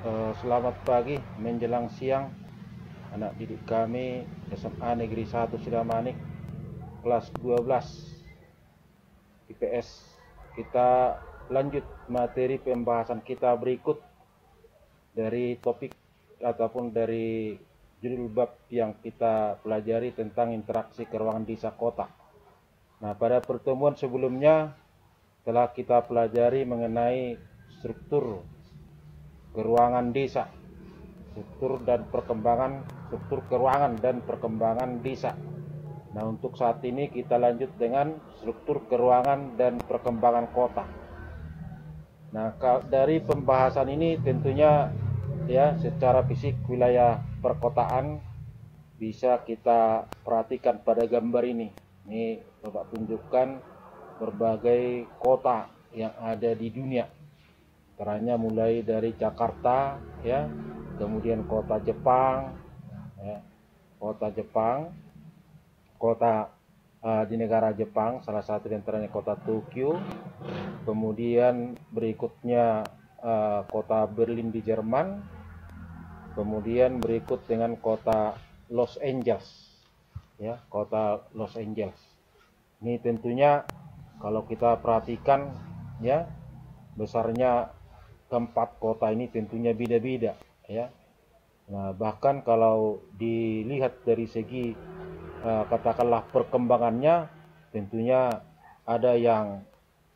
Selamat pagi menjelang siang anak didik kami SMA Negeri 1 Sidamanik kelas 12 IPS. Kita lanjut materi pembahasan kita berikut dari topik ataupun dari judul bab yang kita pelajari tentang interaksi keruangan desa kota. Nah, pada pertemuan sebelumnya telah kita pelajari mengenai struktur keruangan desa, struktur keruangan dan perkembangan desa. Nah, untuk saat ini kita lanjut dengan struktur keruangan dan perkembangan kota. Nah, dari pembahasan ini tentunya ya secara fisik wilayah perkotaan bisa kita perhatikan pada gambar ini. Ini Bapak tunjukkan berbagai kota yang ada di dunia. Caranya mulai dari Jakarta ya, kemudian kota Jepang ya, kota di negara Jepang, salah satu di antaranya kota Tokyo, kemudian berikutnya kota Berlin di Jerman, kemudian berikut dengan kota Los Angeles ya, kota Los Angeles. Ini tentunya kalau kita perhatikan ya, besarnya keempat kota ini tentunya beda-beda ya. Nah, bahkan kalau dilihat dari segi katakanlah perkembangannya, tentunya ada yang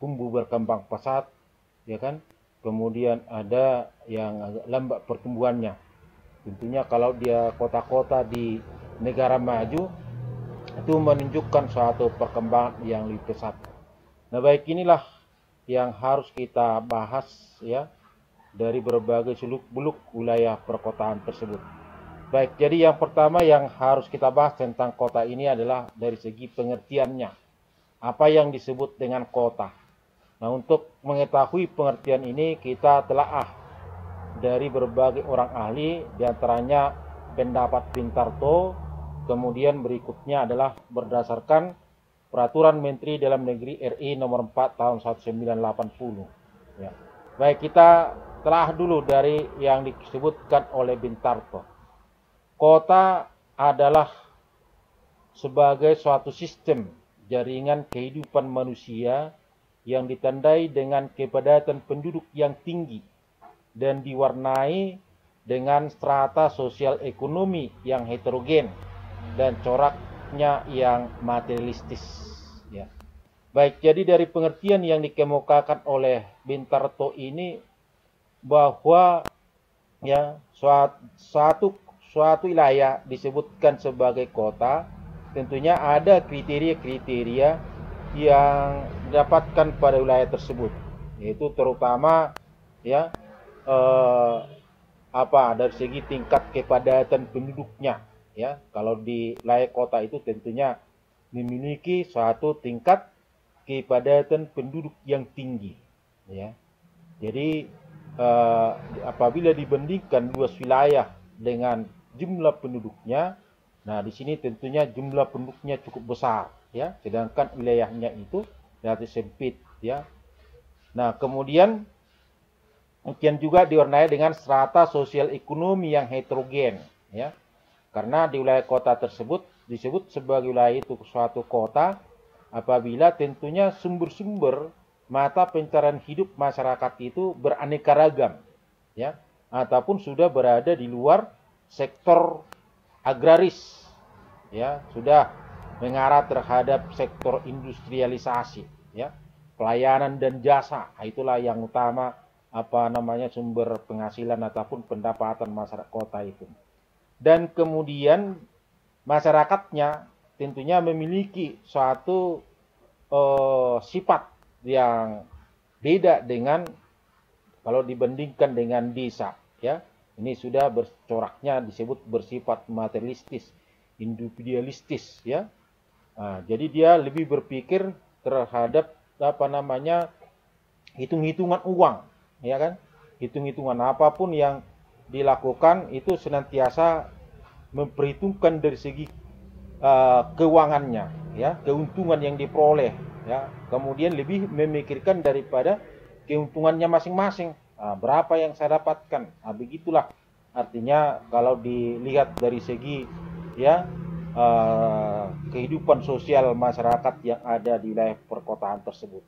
tumbuh berkembang pesat ya kan, kemudian ada yang agak lambat pertumbuhannya. Tentunya kalau dia kota-kota di negara maju itu menunjukkan suatu perkembangan yang lebih pesat. Nah, baik, inilah yang harus kita bahas ya dari berbagai seluk-beluk wilayah perkotaan tersebut. Baik, jadi yang pertama yang harus kita bahas tentang kota ini adalah dari segi pengertiannya. Apa yang disebut dengan kota? Nah, untuk mengetahui pengertian ini kita telaah dari berbagai orang ahli, diantaranya pendapat Bintarto, kemudian berikutnya adalah berdasarkan Peraturan Menteri Dalam Negeri RI Nomor 4 Tahun 1980. Ya. Baik, kita telah dulu dari yang disebutkan oleh Bintarto. Kota adalah sebagai suatu sistem jaringan kehidupan manusia yang ditandai dengan kepadatan penduduk yang tinggi dan diwarnai dengan strata sosial ekonomi yang heterogen dan coraknya yang materialistis ya. Baik, jadi dari pengertian yang dikemukakan oleh Bintarto ini bahwa ya suatu wilayah disebutkan sebagai kota, tentunya ada kriteria-kriteria yang didapatkan pada wilayah tersebut, yaitu terutama ya dari segi tingkat kepadatan penduduknya ya. Kalau di wilayah kota itu tentunya memiliki suatu tingkat kepadatan penduduk yang tinggi ya. Jadi apabila dibandingkan luas wilayah dengan jumlah penduduknya, nah di sini tentunya jumlah penduduknya cukup besar ya, sedangkan wilayahnya itu relatif sempit ya. Nah, kemudian juga diwarnai dengan strata sosial ekonomi yang heterogen ya. Karena di wilayah kota tersebut disebut sebagai wilayah itu suatu kota apabila tentunya sumber-sumber mata pencarian hidup masyarakat itu beraneka ragam ya, ataupun sudah berada di luar sektor agraris ya, sudah mengarah terhadap sektor industrialisasi ya, pelayanan dan jasa. Itulah yang utama sumber penghasilan ataupun pendapatan masyarakat kota itu. Dan kemudian masyarakatnya tentunya memiliki suatu sifat yang beda dengan kalau dibandingkan dengan desa ya. Ini sudah bercoraknya disebut bersifat materialistis, individualistis ya. Nah, jadi dia lebih berpikir terhadap hitung-hitungan uang ya kan. Hitung-hitungan apapun yang dilakukan itu senantiasa memperhitungkan dari segi keuangannya ya, keuntungan yang diperoleh ya, kemudian lebih memikirkan daripada keuntungannya masing-masing berapa yang saya dapatkan. Begitulah artinya kalau dilihat dari segi ya kehidupan sosial masyarakat yang ada di wilayah perkotaan tersebut.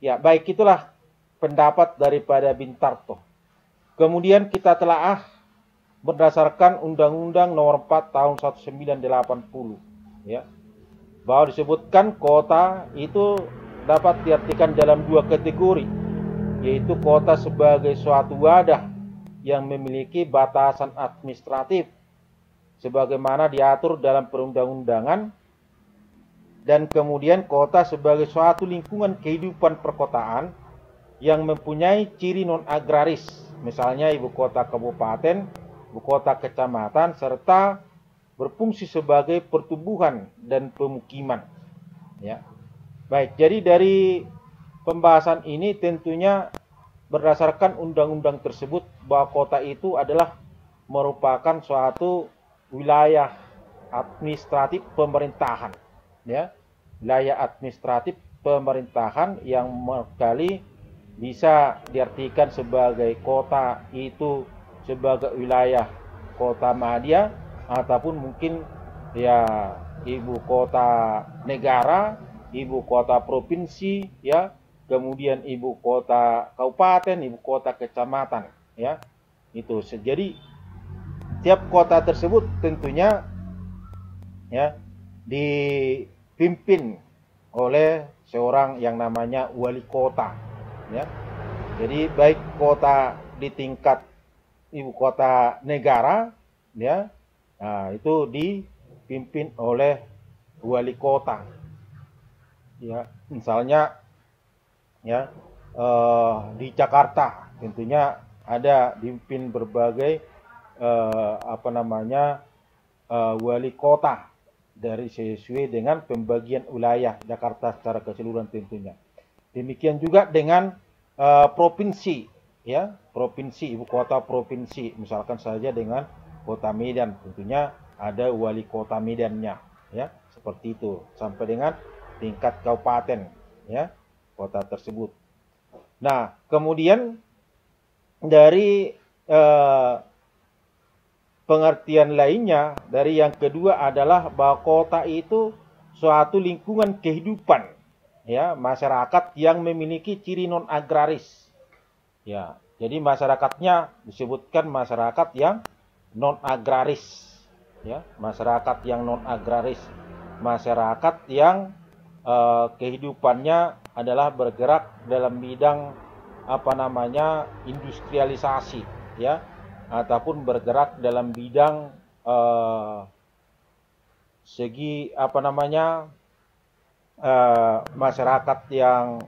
Ya, baik, itulah pendapat daripada Bintarto. Kemudian kita telaah berdasarkan Undang-Undang Nomor 4 Tahun 1980, ya, bahwa disebutkan kota itu dapat diartikan dalam dua kategori, yaitu kota sebagai suatu wadah yang memiliki batasan administratif sebagaimana diatur dalam perundang-undangan, dan kemudian kota sebagai suatu lingkungan kehidupan perkotaan yang mempunyai ciri non-agraris, misalnya ibu kota kabupaten, ibu kota kecamatan, serta berfungsi sebagai pertumbuhan dan pemukiman. Ya. Baik, jadi dari pembahasan ini tentunya berdasarkan undang-undang tersebut bahwa kota itu adalah merupakan suatu wilayah administratif pemerintahan, ya, wilayah administratif pemerintahan yang kali bisa diartikan sebagai kota itu sebagai wilayah kota madya, ataupun mungkin ya ibu kota negara, ibu kota provinsi, ya, kemudian ibu kota kabupaten, ibu kota kecamatan, ya. Itu jadi tiap kota tersebut tentunya ya dipimpin oleh seorang yang namanya wali kota, ya. Jadi baik kota di tingkat ibu kota negara, ya, itu dipimpin oleh wali kota, ya. Misalnya ya di Jakarta tentunya ada dipimpin berbagai wali kota dari sesuai dengan pembagian wilayah Jakarta secara keseluruhan tentunya. Demikian juga dengan provinsi, ya, provinsi, ibu kota provinsi, misalkan saja dengan kota Medan, tentunya ada wali kota Medannya, ya, seperti itu, sampai dengan tingkat kabupaten, ya, kota tersebut. Nah, kemudian dari pengertian lainnya, dari yang kedua adalah bahwa kota itu suatu lingkungan kehidupan, ya, masyarakat yang memiliki ciri non agraris, ya. Jadi masyarakatnya disebutkan masyarakat yang non agraris, ya, masyarakat yang non agraris, masyarakat yang kehidupannya adalah bergerak dalam bidang industrialisasi, ya, ataupun bergerak dalam bidang segi masyarakat yang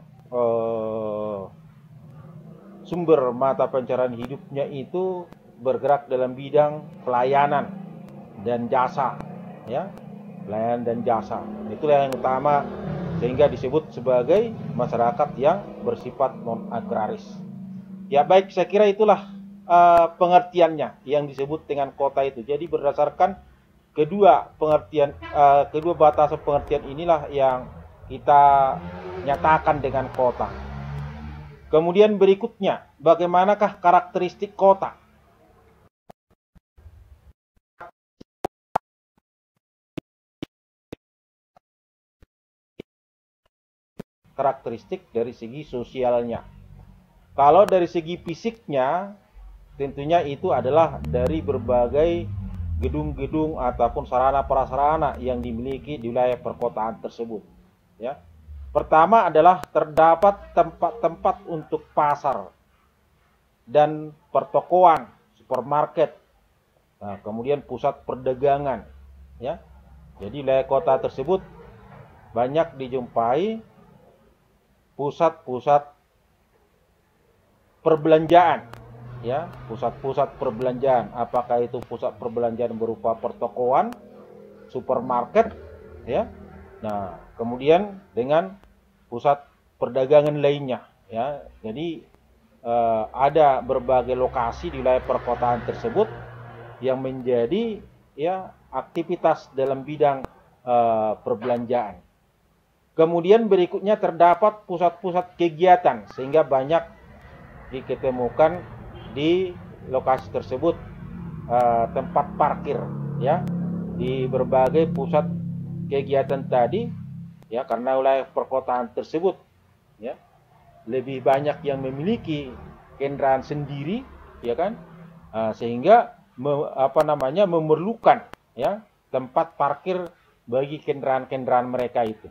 sumber mata pencaharian hidupnya itu bergerak dalam bidang pelayanan dan jasa, ya, pelayanan dan jasa. Itulah yang utama sehingga disebut sebagai masyarakat yang bersifat non agraris. Ya, baik, saya kira itulah pengertiannya yang disebut dengan kota itu. Jadi berdasarkan kedua pengertian, kedua batasan pengertian inilah yang kita nyatakan dengan kota. Kemudian berikutnya, bagaimanakah karakteristik kota? Karakteristik dari segi sosialnya. Kalau dari segi fisiknya, tentunya itu adalah dari berbagai gedung-gedung ataupun sarana prasarana yang dimiliki di wilayah perkotaan tersebut, ya. Pertama adalah terdapat tempat-tempat untuk pasar dan pertokoan, supermarket, kemudian pusat perdagangan, ya. Jadi wilayah kota tersebut banyak dijumpai pusat-pusat perbelanjaan, ya, pusat-pusat perbelanjaan. Apakah itu pusat perbelanjaan berupa pertokoan, supermarket, ya. Nah, kemudian dengan pusat perdagangan lainnya, ya. Jadi ada berbagai lokasi di wilayah perkotaan tersebut yang menjadi, ya, aktivitas dalam bidang perbelanjaan. Kemudian berikutnya terdapat pusat-pusat kegiatan, sehingga banyak, diketemukan di lokasi tersebut tempat parkir, ya, di berbagai pusat kegiatan tadi, ya, karena wilayah perkotaan tersebut, ya, lebih banyak yang memiliki kendaraan sendiri, ya kan, sehingga memerlukan, ya, tempat parkir bagi kendaraan-kendaraan mereka itu.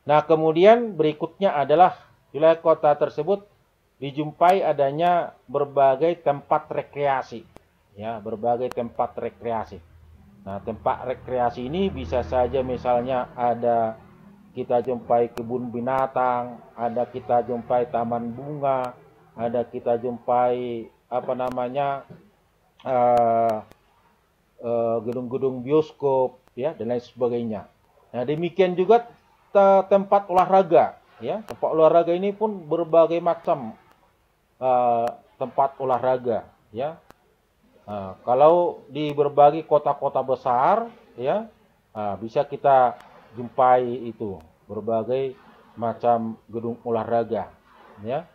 Nah, kemudian berikutnya adalah wilayah kota tersebut dijumpai adanya berbagai tempat rekreasi, ya, berbagai tempat rekreasi. Nah, tempat rekreasi ini bisa saja misalnya ada kita jumpai kebun binatang, ada kita jumpai taman bunga, ada kita jumpai gedung-gedung bioskop, ya, dan lain sebagainya. Nah, demikian juga tempat olahraga, ya. Tempat olahraga ini pun berbagai macam tempat olahraga, ya. Kalau di berbagai kota-kota besar, ya, bisa kita jumpai itu berbagai macam gedung olahraga, ya.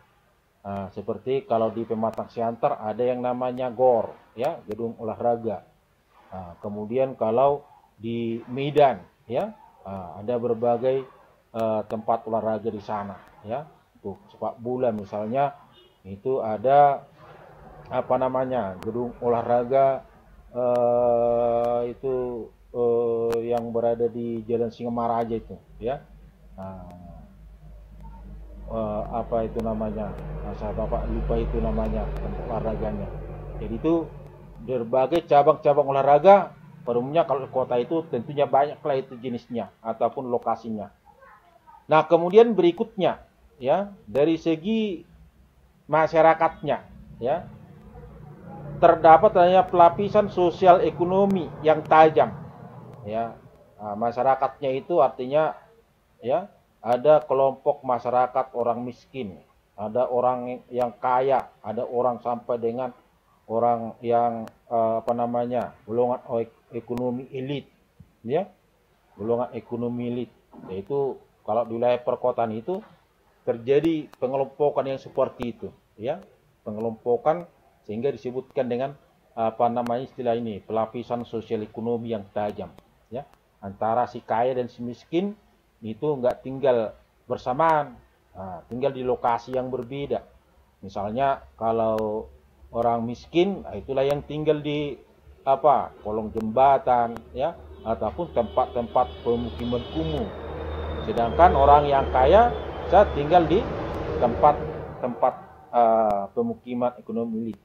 Seperti kalau di Pematang Siantar ada yang namanya GOR, ya, gedung olahraga. Kemudian kalau di Medan, ya, ada berbagai tempat olahraga di sana, ya. Untuk sepak bola misalnya itu ada gedung olahraga yang berada di Jalan Singamaraja itu, ya. Saya bapak lupa itu namanya tempat olahraganya. Jadi itu berbagai cabang-cabang olahraga. Umumnya kalau di kota itu tentunya banyaklah itu jenisnya ataupun lokasinya. Nah, kemudian berikutnya, ya, dari segi masyarakatnya, ya, terdapat adanya pelapisan sosial ekonomi yang tajam, ya. Masyarakatnya itu artinya, ya, ada kelompok masyarakat orang miskin, ada orang yang kaya, ada orang sampai dengan orang yang golongan ekonomi elit, ya, golongan ekonomi elit. Yaitu kalau di wilayah perkotaan itu terjadi pengelompokan yang seperti itu, ya, pengelompokan sehingga disebutkan dengan istilah ini, pelapisan sosial ekonomi yang tajam, ya, antara si kaya dan si miskin itu nggak tinggal bersamaan, tinggal di lokasi yang berbeda. Misalnya kalau orang miskin, itulah yang tinggal di kolong jembatan, ya, ataupun tempat-tempat pemukiman kumuh. Sedangkan orang yang kaya saat tinggal di tempat-tempat pemukiman ekonomi elit.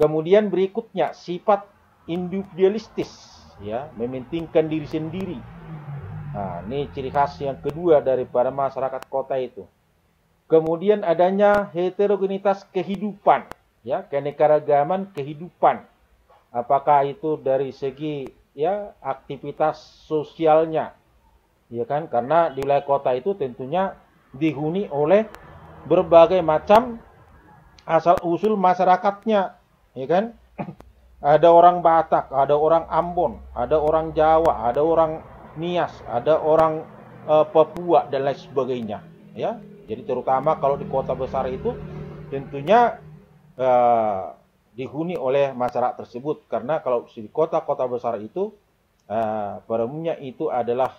Kemudian berikutnya sifat individualistis, ya, mementingkan diri sendiri. Nah, ini ciri khas yang kedua daripada masyarakat kota itu. Kemudian adanya heterogenitas kehidupan, ya, keanekaragaman kehidupan. Apakah itu dari segi, ya, aktivitas sosialnya, ya kan? Karena di wilayah kota itu tentunya dihuni oleh berbagai macam asal usul masyarakatnya, ya kan? Ada orang Batak, ada orang Ambon, ada orang Jawa, ada orang Nias, ada orang Papua dan lain sebagainya, ya. Jadi terutama kalau di kota besar itu tentunya dihuni oleh masyarakat tersebut, karena kalau di kota-kota besar itu pada umumnya itu adalah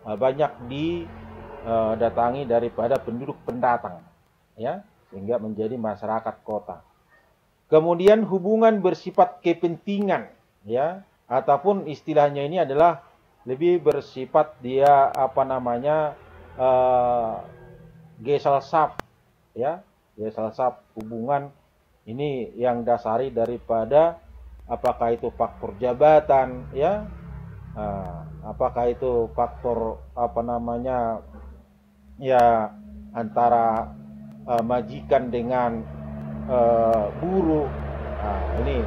banyak didatangi daripada penduduk pendatang, ya, sehingga menjadi masyarakat kota. Kemudian hubungan bersifat kepentingan, ya, ataupun istilahnya ini adalah lebih bersifat dia gesellschaft, ya, gesellschaft, hubungan ini yang dasari daripada apakah itu faktor jabatan, ya, apakah itu faktor ya, antara majikan dengan buruh. Nah, ini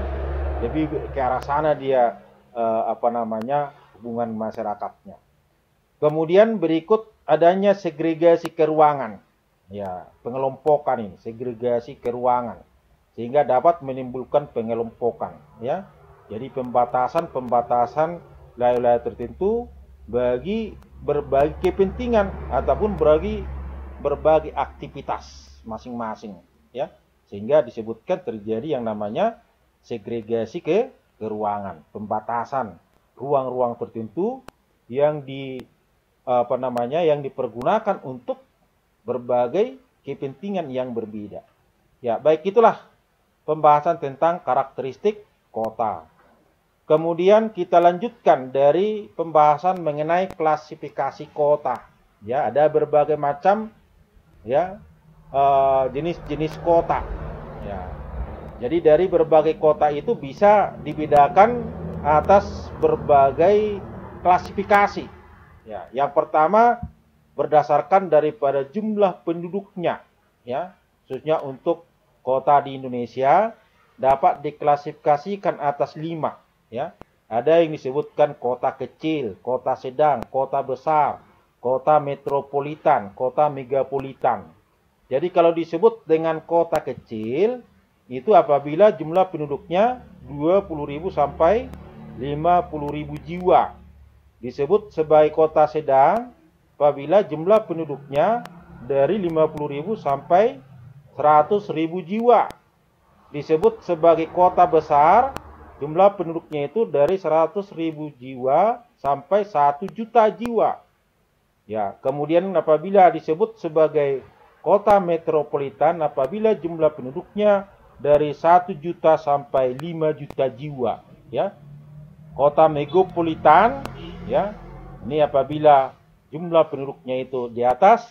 lebih ke arah sana dia hubungan masyarakatnya. Kemudian berikut adanya segregasi ke ruangan, ya, pengelompokan ini, segregasi ke ruangan, sehingga dapat menimbulkan pengelompokan, ya. Jadi pembatasan wilayah-wilayah tertentu bagi berbagai kepentingan ataupun berbagai aktivitas, masing-masing, ya. Sehingga disebutkan terjadi yang namanya segregasi ke ruangan, pembatasan ruang-ruang tertentu yang yang dipergunakan untuk berbagai kepentingan yang berbeda. Ya, baik, itulah pembahasan tentang karakteristik kota. Kemudian kita lanjutkan dari pembahasan mengenai klasifikasi kota. Ya, ada berbagai macam ya jenis-jenis kota. Ya. Jadi dari berbagai kota itu bisa dibedakan atas berbagai klasifikasi. Ya, yang pertama berdasarkan daripada jumlah penduduknya. Ya, khususnya untuk kota di Indonesia dapat diklasifikasikan atas 5. Ya, ada yang disebutkan kota kecil, kota sedang, kota besar, kota metropolitan, kota megapolitan. Jadi kalau disebut dengan kota kecil, itu apabila jumlah penduduknya 20.000 sampai 50.000 jiwa. Disebut sebagai kota sedang apabila jumlah penduduknya dari 50.000 sampai 100.000 jiwa. Disebut sebagai kota besar, jumlah penduduknya itu dari 100.000 jiwa sampai 1 juta jiwa. Ya, kemudian apabila disebut sebagai kota metropolitan apabila jumlah penduduknya dari 1 juta sampai 5 juta jiwa, ya. Kota megapolitan, ya. Ini apabila jumlah penduduknya itu di atas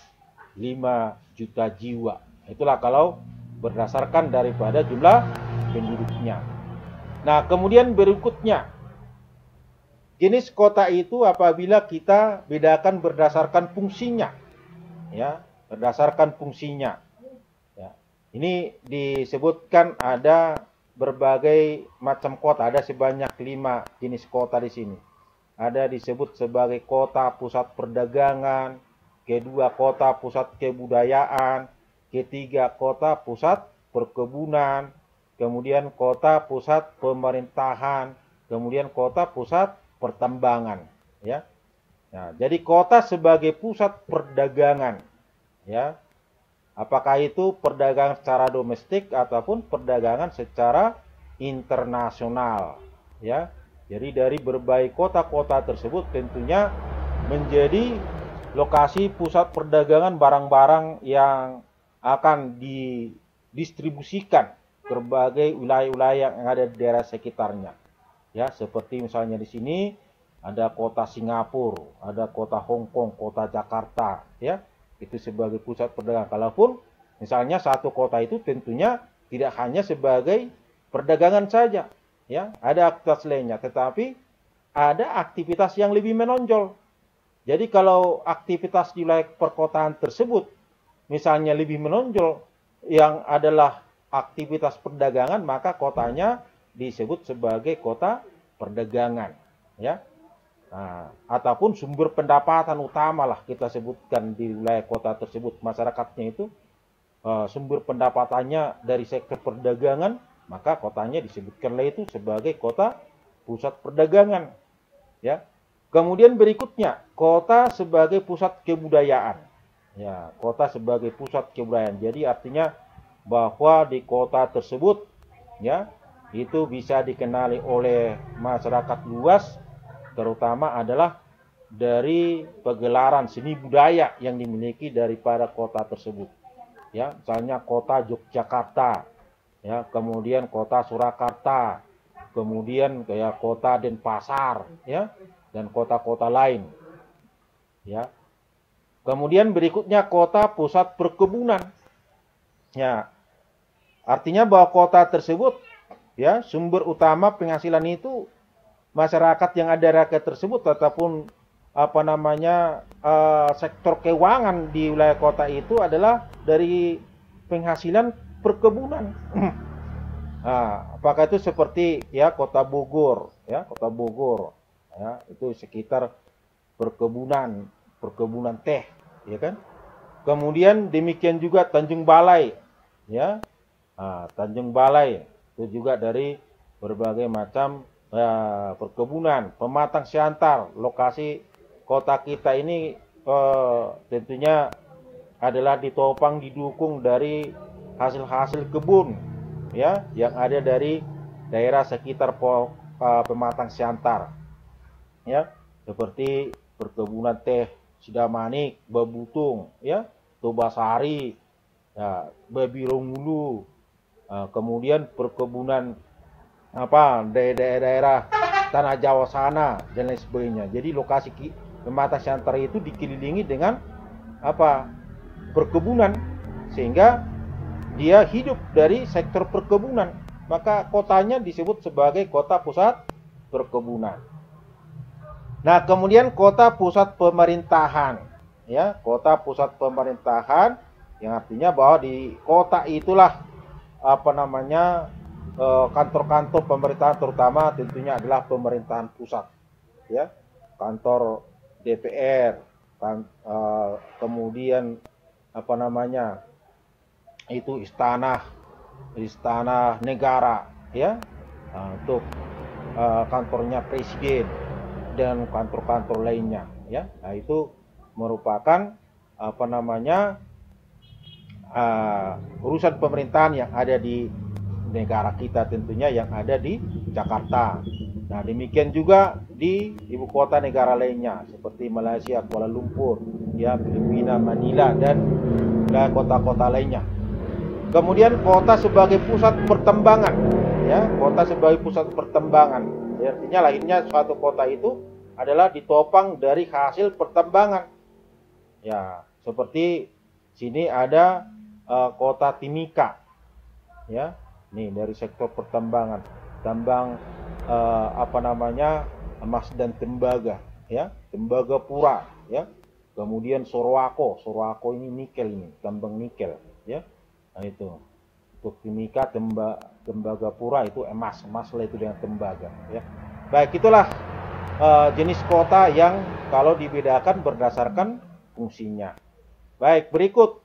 5 juta jiwa. Itulah kalau berdasarkan daripada jumlah penduduknya. Nah, kemudian berikutnya, jenis kota itu apabila kita bedakan berdasarkan fungsinya, ya, berdasarkan fungsinya. Ya. Ini disebutkan ada berbagai macam kota, ada sebanyak 5 jenis kota di sini. Ada disebut sebagai kota pusat perdagangan, kedua kota pusat kebudayaan, ketiga kota pusat perkebunan, kemudian kota pusat pemerintahan, kemudian kota pusat pertambangan, ya. Nah, jadi kota sebagai pusat perdagangan, ya. Apakah itu perdagangan secara domestik ataupun perdagangan secara internasional, ya. Jadi dari berbagai kota-kota tersebut tentunya menjadi lokasi pusat perdagangan barang-barang yang akan didistribusikan ke berbagai wilayah-wilayah yang ada di daerah sekitarnya. Ya, seperti misalnya di sini ada kota Singapura, ada kota Hong Kong, kota Jakarta, ya. Itu sebagai pusat perdagangan. Kalaupun misalnya satu kota itu tentunya tidak hanya sebagai perdagangan saja, ya. Ada aktivitas lainnya, tetapi ada aktivitas yang lebih menonjol. Jadi kalau aktivitas di wilayah perkotaan tersebut misalnya lebih menonjol yang adalah aktivitas perdagangan, maka kotanya disebut sebagai kota perdagangan, ya. Nah, ataupun sumber pendapatan utama lah kita sebutkan di wilayah kota tersebut, masyarakatnya itu sumber pendapatannya dari sektor perdagangan, maka kotanya disebutkanlah itu sebagai kota pusat perdagangan, ya. Kemudian berikutnya kota sebagai pusat kebudayaan, ya. Kota sebagai pusat kebudayaan, jadi artinya bahwa di kota tersebut, ya, itu bisa dikenali oleh masyarakat luas, terutama adalah dari pegelaran seni budaya yang dimiliki daripada kota tersebut. Ya, misalnya kota Yogyakarta, ya, kemudian kota Surakarta, kemudian kayak kota Denpasar, ya, dan kota-kota lain. Ya. Kemudian berikutnya kota pusat perkebunan. Ya. Artinya bahwa kota tersebut, ya, sumber utama penghasilan itu masyarakat yang ada rakyat tersebut ataupun sektor keuangan di wilayah kota itu adalah dari penghasilan perkebunan. Nah, apakah itu seperti ya kota Bogor, ya, kota Bogor, ya, itu sekitar perkebunan teh, ya kan? Kemudian demikian juga Tanjung Balai, ya. Nah, Tanjung Balai itu juga dari berbagai macam perkebunan. Pematang Siantar, lokasi kota kita ini tentunya adalah ditopang didukung dari hasil-hasil kebun ya yang ada dari daerah sekitar Pematang Siantar ya, seperti perkebunan teh Sidamanik, Babutung ya, Tobasari ya, Babirongulu, kemudian perkebunan daerah tanah Jawa sana dan lain sebagainya. Jadi lokasi Pematang Siantar itu dikelilingi dengan perkebunan, sehingga dia hidup dari sektor perkebunan, maka kotanya disebut sebagai kota pusat perkebunan. Nah, kemudian kota pusat pemerintahan ya, kota pusat pemerintahan yang artinya bahwa di kota itulah kantor-kantor pemerintahan, terutama tentunya adalah pemerintahan pusat ya, kantor DPR, kemudian itu istana negara ya, untuk kantornya presiden dan kantor-kantor lainnya ya. Nah, itu merupakan urusan pemerintahan yang ada di negara kita, tentunya yang ada di Jakarta. Nah, demikian juga di ibu kota negara lainnya seperti Malaysia, Kuala Lumpur, ya, Filipina, Manila, dan kota-kota lainnya. Kemudian kota sebagai pusat pertambangan, ya, kota sebagai pusat pertambangan. Ya, artinya lahirnya suatu kota itu adalah ditopang dari hasil pertambangan. Ya, seperti sini ada kota Timika, ya. Nih dari sektor pertambangan, tambang emas dan tembaga, ya, Tembagapura, ya. Kemudian Sorowako ini nikel, ini tambang nikel, ya. Nah, itu untuk Timika, Tembagapura itu emas lah itu dengan tembaga, ya. Baik, itulah jenis kota yang kalau dibedakan berdasarkan fungsinya. Baik, berikut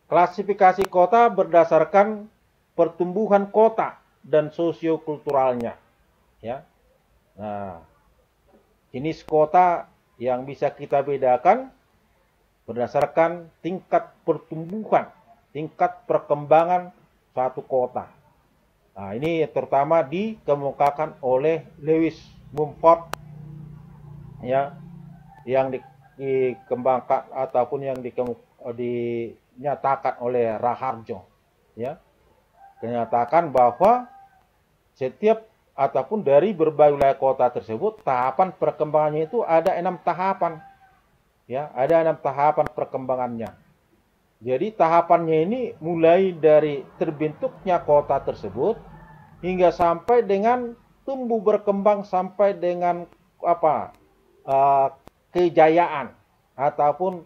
klasifikasi kota berdasarkan pertumbuhan kota dan sosiokulturalnya, ya. Nah, jenis kota yang bisa kita bedakan berdasarkan tingkat pertumbuhan, tingkat perkembangan suatu kota. Nah, ini terutama dikemukakan oleh Lewis Mumford, ya, yang dikembangkan ataupun yang dinyatakan oleh Raharjo, ya. Menyatakan bahwa setiap ataupun dari berbagai wilayah kota tersebut, tahapan perkembangannya itu ada 6 tahapan, ya, ada 6 tahapan perkembangannya. Jadi tahapannya ini mulai dari terbentuknya kota tersebut hingga sampai dengan tumbuh berkembang sampai dengan kejayaan ataupun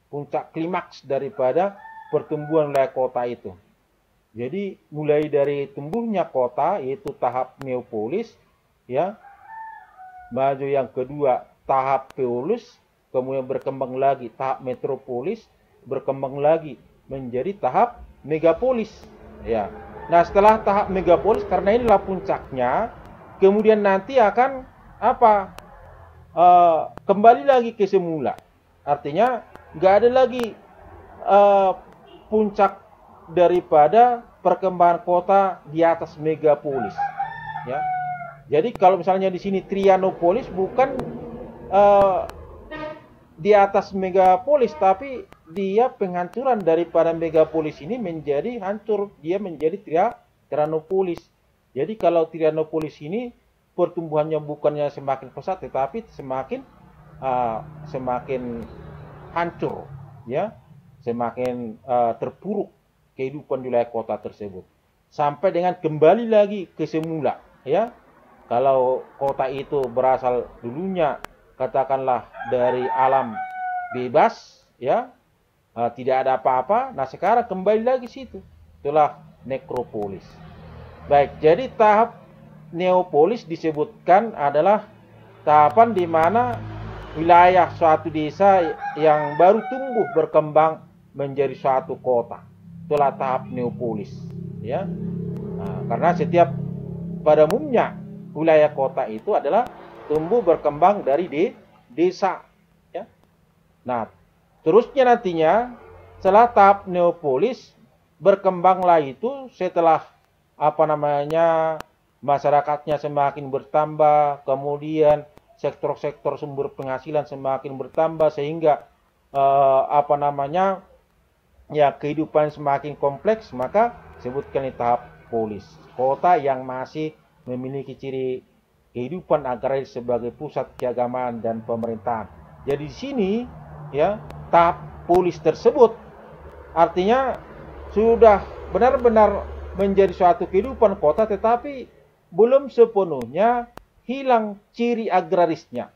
puncak klimaks daripada pertumbuhan wilayah kota itu. Jadi mulai dari tumbuhnya kota yaitu tahap neopolis, ya. Maju yang kedua tahap polis, kemudian berkembang lagi tahap metropolis, berkembang lagi menjadi tahap megapolis, ya. Nah, setelah tahap megapolis, karena inilah puncaknya, kemudian nanti akan kembali lagi ke semula. Artinya nggak ada lagi puncak daripada perkembangan kota di atas megapolis, ya. Jadi kalau misalnya di sini Trianopolis bukan di atas megapolis, tapi dia penghancuran daripada megapolis ini menjadi hancur, dia menjadi Trianopolis. Jadi kalau Trianopolis ini pertumbuhannya bukannya semakin pesat, tetapi semakin hancur, ya. Semakin terpuruk kehidupan di wilayah kota tersebut sampai dengan kembali lagi ke semula, ya. Kalau kota itu berasal dulunya katakanlah dari alam bebas, ya, tidak ada apa-apa, nah sekarang kembali lagi situ, itulah nekropolis. Baik, jadi tahap neopolis disebutkan adalah tahapan di mana wilayah suatu desa yang baru tumbuh berkembang menjadi suatu kota, itulah tahap neopolis, ya. Nah, karena setiap pada umumnya wilayah kota itu adalah tumbuh berkembang dari desa, ya. Nah, Terusnya nantinya setelah tahap neopolis berkembanglah itu setelah masyarakatnya semakin bertambah, kemudian sektor-sektor sumber penghasilan semakin bertambah sehingga kehidupan semakin kompleks, maka sebutkan di tahap polis. Kota yang masih memiliki ciri kehidupan agraris sebagai pusat keagamaan dan pemerintahan. Jadi di sini ya tahap polis tersebut artinya sudah benar-benar menjadi suatu kehidupan kota, tetapi belum sepenuhnya hilang ciri agrarisnya.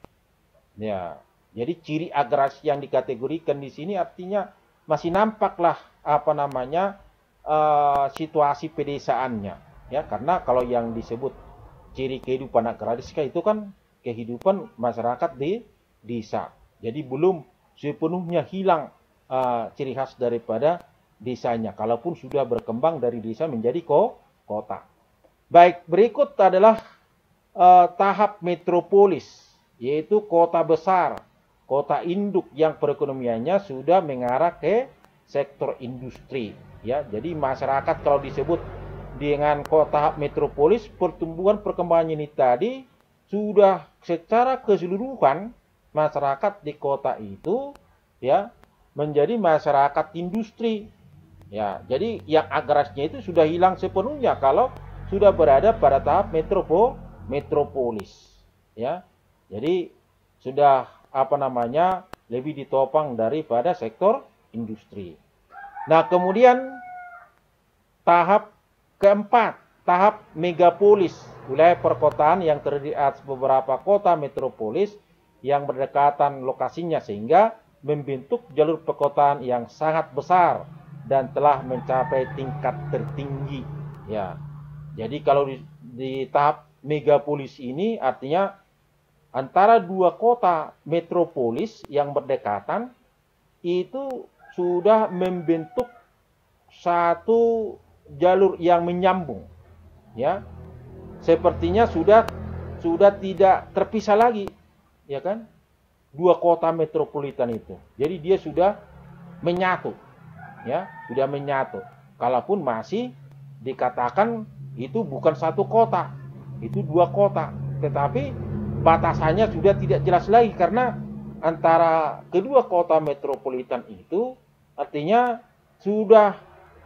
Ya, jadi ciri agraris yang dikategorikan di sini artinya masih nampaklah situasi pedesaannya. Ya, karena kalau yang disebut ciri kehidupan agraris itu kan kehidupan masyarakat di desa. Jadi belum sepenuhnya hilang ciri khas daripada desanya, kalaupun sudah berkembang dari desa menjadi kota. Baik, berikut adalah tahap metropolis, yaitu kota besar, kota induk yang perekonomiannya sudah mengarah ke sektor industri. Ya, jadi masyarakat kalau disebut dengan kota metropolis, pertumbuhan perkembangan ini tadi sudah secara keseluruhan masyarakat di kota itu ya menjadi masyarakat industri. Ya, jadi yang agrasnya itu sudah hilang sepenuhnya kalau sudah berada pada tahap metropolis. Ya. Jadi sudah lebih ditopang daripada sektor industri. Nah, kemudian tahap keempat, tahap megapolis, wilayah perkotaan yang terdiri atas beberapa kota metropolis yang berdekatan lokasinya sehingga membentuk jalur perkotaan yang sangat besar dan telah mencapai tingkat tertinggi. Ya, jadi kalau di tahap megapolis ini artinya antara dua kota metropolis yang berdekatan itu sudah membentuk satu jalur yang menyambung. Ya, sepertinya sudah tidak terpisah lagi, ya kan? Dua kota metropolitan itu. Jadi dia sudah menyatu. Ya, sudah menyatu. Kalaupun masih dikatakan itu bukan satu kota, itu dua kota, tetapi batasannya sudah tidak jelas lagi karena antara kedua kota metropolitan itu artinya sudah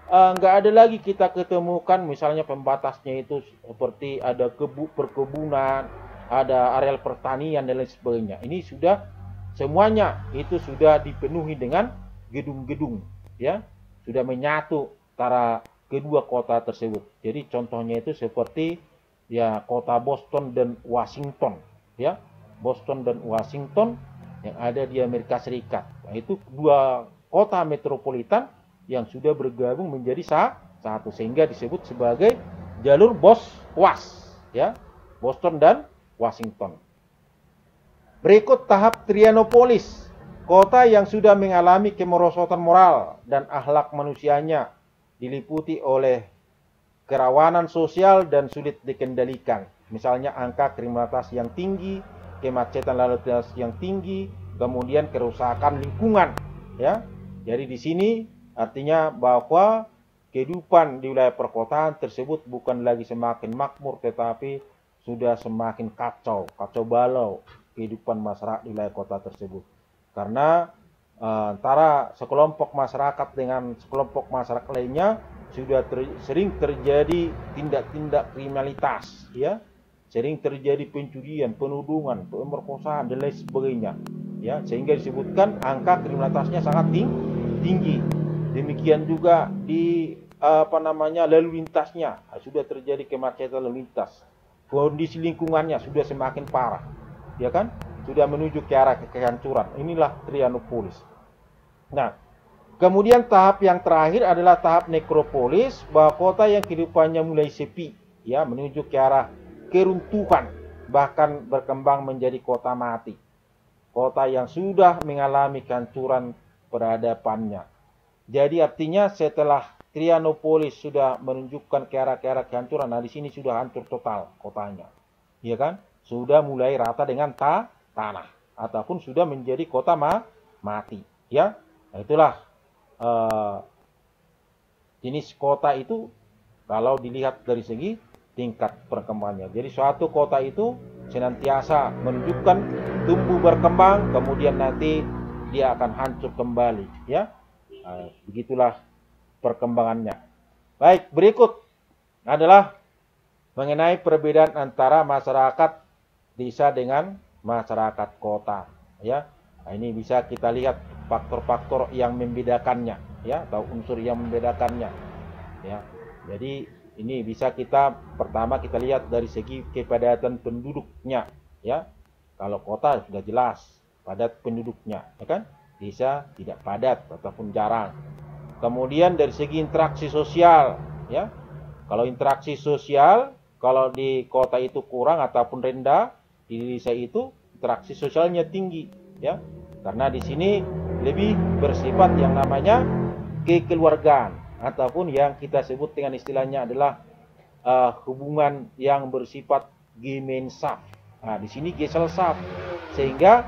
nggak ada lagi kita ketemukan misalnya pembatasnya itu seperti ada perkebunan, ada areal pertanian dan lain sebagainya. Ini sudah semuanya itu sudah dipenuhi dengan gedung-gedung, ya, sudah menyatu antara kedua kota tersebut. Jadi contohnya itu seperti ya kota Boston dan Washington, ya, Boston dan Washington yang ada di Amerika Serikat. Nah, itu dua kota metropolitan yang sudah bergabung menjadi satu sehingga disebut sebagai jalur Bos-Was, ya, Boston dan Washington. Berikut tahap Trianopolis, kota yang sudah mengalami kemerosotan moral dan akhlak manusianya, diliputi oleh kerawanan sosial dan sulit dikendalikan. Misalnya angka kriminalitas yang tinggi, kemacetan lalu lintas yang tinggi, kemudian kerusakan lingkungan, ya. Jadi di sini artinya bahwa kehidupan di wilayah perkotaan tersebut bukan lagi semakin makmur, tetapi sudah semakin kacau balau kehidupan masyarakat di wilayah kota tersebut. Karena antara sekelompok masyarakat dengan sekelompok masyarakat lainnya sudah sering terjadi tindak-tindak kriminalitas, ya, sering terjadi pencurian, penodongan, pemerkosaan dan lain sebagainya, ya, sehingga disebutkan angka kriminalitasnya sangat tinggi. Demikian juga di lalu lintasnya sudah terjadi kemacetan lalu lintas, kondisi lingkungannya sudah semakin parah, ya kan, sudah menuju ke arah kehancuran. Inilah Trianopolis. Nah, kemudian tahap yang terakhir adalah tahap nekropolis, bahwa kota yang kehidupannya mulai sepi, ya, menuju ke arah keruntuhan, bahkan berkembang menjadi kota mati, kota yang sudah mengalami kehancuran peradabannya. Jadi artinya setelah Trianopolis sudah menunjukkan ke arah kehancuran, nah di sini sudah hancur total kotanya, ya kan? Sudah mulai rata dengan tanah ataupun sudah menjadi kota mati, ya. Nah, itulah uh, jenis kota itu kalau dilihat dari segi tingkat perkembangannya. Jadi suatu kota itu senantiasa menunjukkan tumbuh berkembang, kemudian nanti dia akan hancur kembali, ya. Nah, begitulah perkembangannya. Baik, berikut adalah mengenai perbedaan antara masyarakat desa dengan masyarakat kota, ya. Nah, ini bisa kita lihat faktor-faktor yang membedakannya, ya, atau unsur yang membedakannya, ya. Jadi ini bisa kita pertama kita lihat dari segi kepadatan penduduknya, ya. Kalau kota sudah jelas padat penduduknya, ya kan? Desa tidak padat ataupun jarang. Kemudian dari segi interaksi sosial, ya. Kalau interaksi sosial, kalau di kota itu kurang ataupun rendah, di desa itu interaksi sosialnya tinggi, ya. Karena di sini lebih bersifat yang namanya kekeluargaan ataupun yang kita sebut dengan istilahnya adalah hubungan yang bersifat Gemeinschaft. Nah, di sini Gesellschaft, sehingga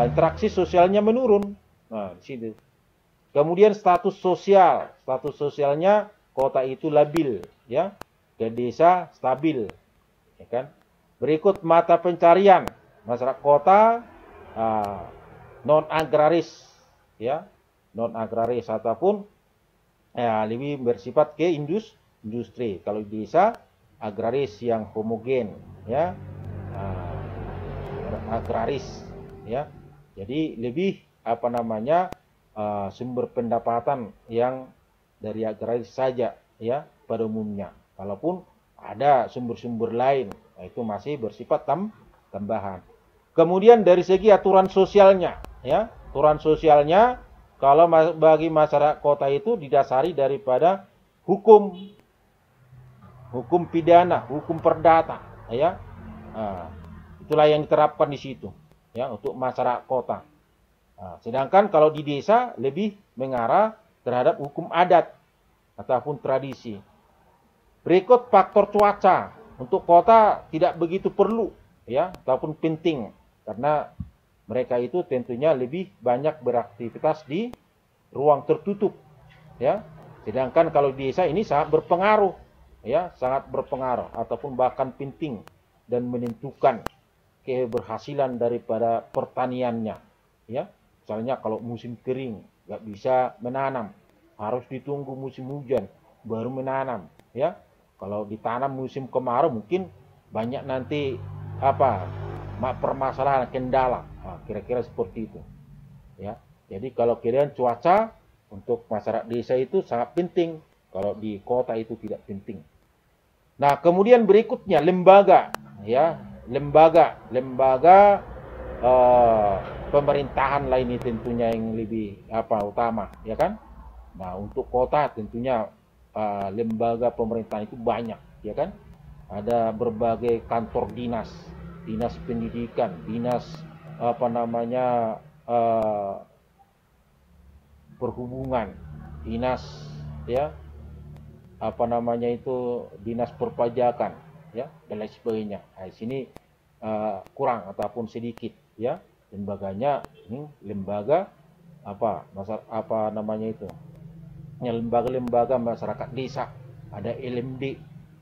interaksi sosialnya menurun. Nah, di situ. Kemudian status sosialnya kota itu labil, ya, dan desa stabil, ya kan. Berikut mata pencarian masyarakat kota non agraris, ya, non agraris ataupun ya, lebih bersifat ke industri. Kalau di desa agraris yang homogen, ya, agraris, ya. Jadi lebih apa namanya sumber pendapatan yang dari agraris saja, ya, pada umumnya. Walaupun ada sumber-sumber lain, itu masih bersifat tambahan. Kemudian dari segi aturan sosialnya, ya, aturan sosialnya kalau bagi masyarakat kota itu didasari daripada hukum pidana, hukum perdata, ya. Nah, itulah yang diterapkan di situ, ya, untuk masyarakat kota. Nah, sedangkan kalau di desa lebih mengarah terhadap hukum adat ataupun tradisi. Berikut faktor cuaca. Untuk kota tidak begitu perlu, ya, ataupun penting, karena mereka itu tentunya lebih banyak beraktivitas di ruang tertutup, ya. Sedangkan kalau di desa ini sangat berpengaruh, ya, sangat berpengaruh ataupun bahkan penting dan menentukan keberhasilan daripada pertaniannya, ya. Misalnya kalau musim kering nggak bisa menanam, harus ditunggu musim hujan baru menanam, ya. Kalau ditanam musim kemarau mungkin banyak nanti apa permasalahan kendala, kira-kira seperti itu, ya. Jadi kalau kalian cuaca untuk masyarakat desa itu sangat penting, kalau di kota itu tidak penting. Nah, kemudian berikutnya lembaga, ya, lembaga pemerintahan lain ini tentunya yang lebih utama, ya kan. Nah, untuk kota tentunya lembaga pemerintahan itu banyak, ya kan. Ada berbagai kantor dinas, dinas pendidikan, dinas perhubungan, dinas, ya, dinas perpajakan, ya, dan lain sebagainya. Nah, di sini kurang ataupun sedikit, ya, lembaganya. Ini lembaga lembaga-lembaga masyarakat desa, ada LMD,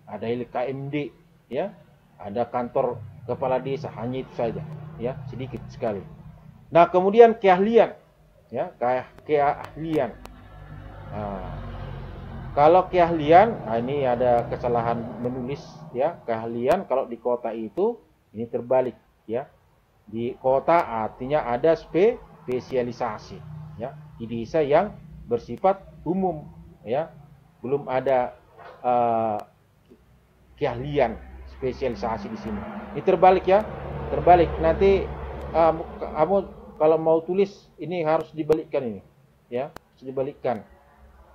ada LKMD, ya, ada kantor kepala desa, hanya itu saja, ya, sedikit sekali. Nah, kemudian keahlian, ya, keahlian. Nah, kalau keahlian, ini ada kesalahan menulis, ya, keahlian kalau di kota itu ini terbalik, ya. Di kota artinya ada spesialisasi, ya. Di desa yang bersifat umum, ya, belum ada keahlian spesialisasi di sini. Ini terbalik, ya, terbalik. Nanti kamu kalau mau tulis ini harus dibalikkan ini, ya, harus dibalikkan.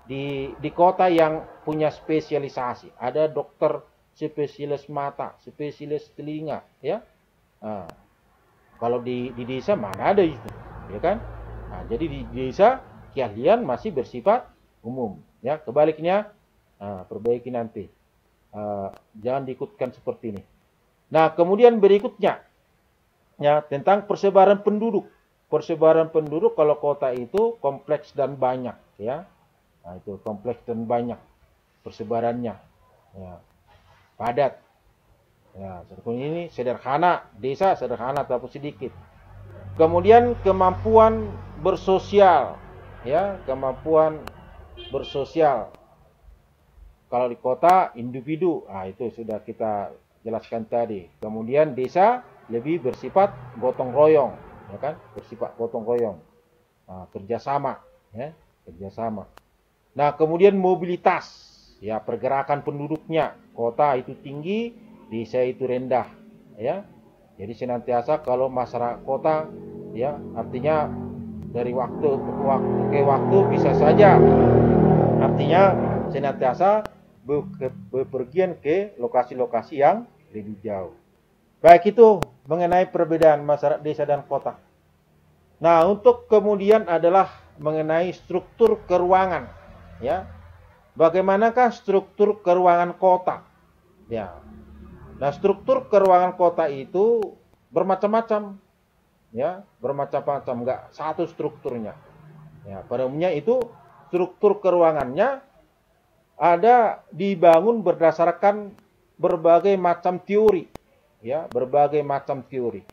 Di kota yang punya spesialisasi, ada dokter spesialis mata, spesialis telinga, ya. Nah, kalau di desa mana ada itu, ya kan. Nah, jadi di desa keahlian masih bersifat umum, ya. Kebaliknya, perbaiki nanti, jangan diikutkan seperti ini. Nah, kemudian berikutnya, ya, tentang persebaran penduduk, persebaran penduduk kalau kota itu kompleks dan banyak, ya. Nah, itu kompleks dan banyak persebarannya, ya, padat. Ya, seperti ini sederhana, desa sederhana tapi sedikit. Kemudian kemampuan bersosial, ya, kemampuan bersosial. Kalau di kota individu, nah itu sudah kita jelaskan tadi. Kemudian desa lebih bersifat gotong royong, ya kan? Bersifat gotong royong, nah, kerjasama, ya, kerjasama. Nah, kemudian mobilitas, ya, pergerakan penduduknya, kota itu tinggi, desa itu rendah, ya. Jadi senantiasa kalau masyarakat kota, ya, artinya dari waktu ke waktu bisa saja, artinya senantiasa bepergian ke lokasi-lokasi yang lebih jauh. Baik, itu mengenai perbedaan masyarakat desa dan kota. Nah, untuk kemudian adalah mengenai struktur keuangan, ya. Bagaimanakah struktur keuangan kota? Ya. Nah, struktur keuangan kota itu bermacam-macam, ya, bermacam-macam, enggak satu strukturnya. Ya, pada umumnya itu struktur keuangannya ada dibangun berdasarkan berbagai macam teori, ya, berbagai macam teori.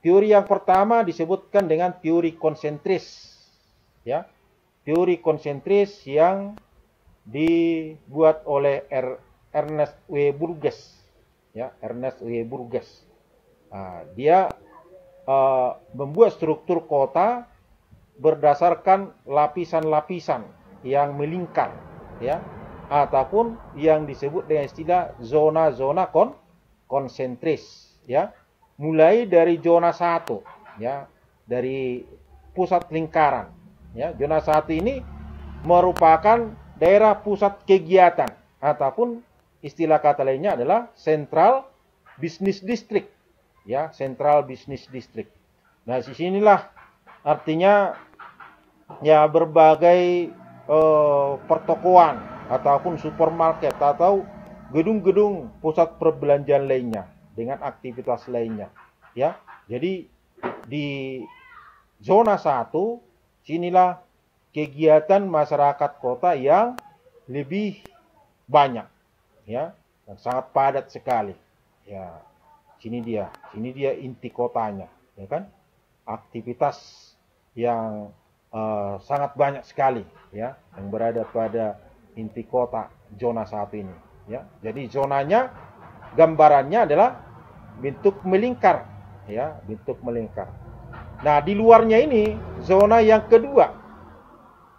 Teori yang pertama disebutkan dengan teori konsentris, ya. Teori konsentris yang dibuat oleh Ernest W. Burgess, ya, Ernest W. Burgess. Nah, dia membuat struktur kota berdasarkan lapisan-lapisan yang melingkar, ya, ataupun yang disebut dengan istilah zona-zona konsentris, ya. Mulai dari zona 1, ya, dari pusat lingkaran, ya. Zona 1 ini merupakan daerah pusat kegiatan ataupun istilah kata lainnya adalah Central Business District, ya, Central Business District. Nah, di sinilah artinya, ya, berbagai pertokoan ataupun supermarket atau gedung-gedung pusat perbelanjaan lainnya dengan aktivitas lainnya, ya. Jadi di zona 1 sinilah kegiatan masyarakat kota yang lebih banyak, ya, dan sangat padat sekali, ya. Sini dia inti kotanya, ya kan? Aktivitas yang sangat banyak sekali, ya, yang berada pada inti kota zona 1 ini, ya. Jadi zonanya, gambarannya adalah bentuk melingkar, ya, bentuk melingkar. Nah, di luarnya ini zona yang kedua.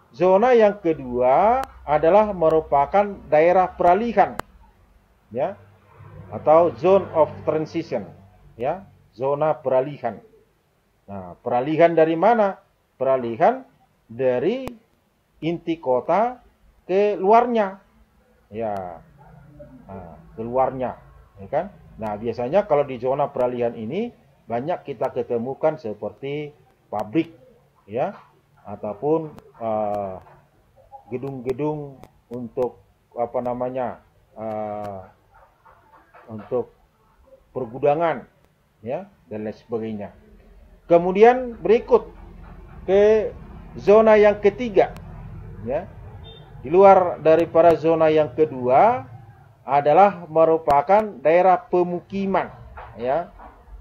Zona yang kedua adalah merupakan daerah peralihan, ya, atau zone of transition, ya, zona peralihan. Nah, peralihan dari mana? Peralihan dari inti kota ke luarnya, ya, nah, keluarnya, ya kan? Nah, biasanya kalau di zona peralihan ini banyak kita ketemukan seperti pabrik, ya, ataupun gedung-gedung untuk apa namanya, untuk pergudangan, ya, dan lain sebagainya. Kemudian berikut ke zona yang ketiga, ya. Di luar daripada zona yang kedua adalah merupakan daerah pemukiman, ya,